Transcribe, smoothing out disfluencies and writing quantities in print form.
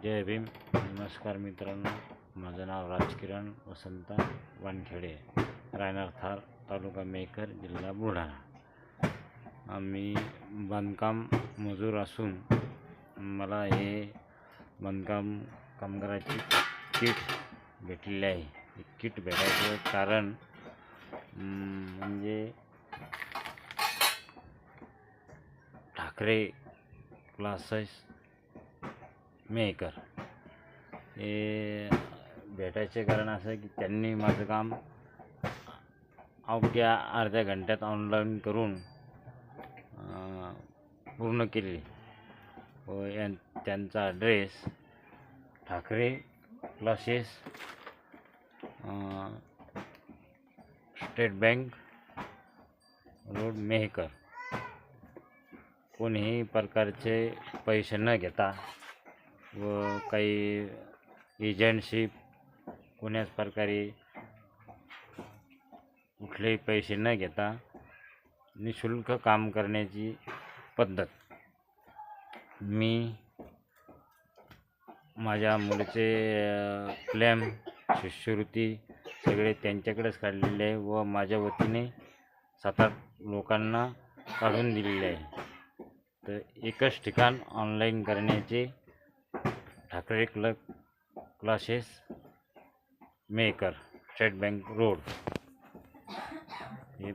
जय भीम. नमस्कार मित्रांनो, माझं नाव राजकिरण वसंत वानखेडे, राहणार थार, तालुका मेकर, जिल्हा बुलढाणा. आम्ही बांधकाम मजूर असून मला हे बांधकाम कामगाराची किट भेटलेली आहे. हे किट भेटायचं कारण म्हणजे ठाकरे क्लासेस मेकर हे भेटायचे कारण असं की त्यांनी माझं काम अवघ्या अर्ध्या घंट्यात ऑनलाईन करून पूर्ण केले व त्यांचा address Thackeray classes, state bank road, Mehkar. कोणीही प्रकारचे पैसे न घेता व काही एजंटशिप कोण्याच प्रकारे कुठलेही पैसे न घेता निशुल्क काम करण्याची पद्धत. मी माझ्या मुलीचे क्लेम, शिष्यवृत्ती सगळे त्यांच्याकडेच काढलेले आहे व माझ्या वतीने 7-8 लोकांना काढून दिलेले आहे. तर एकच ठिकाण ऑनलाईन करण्याचे Thackeray classes maker, state bank road. हे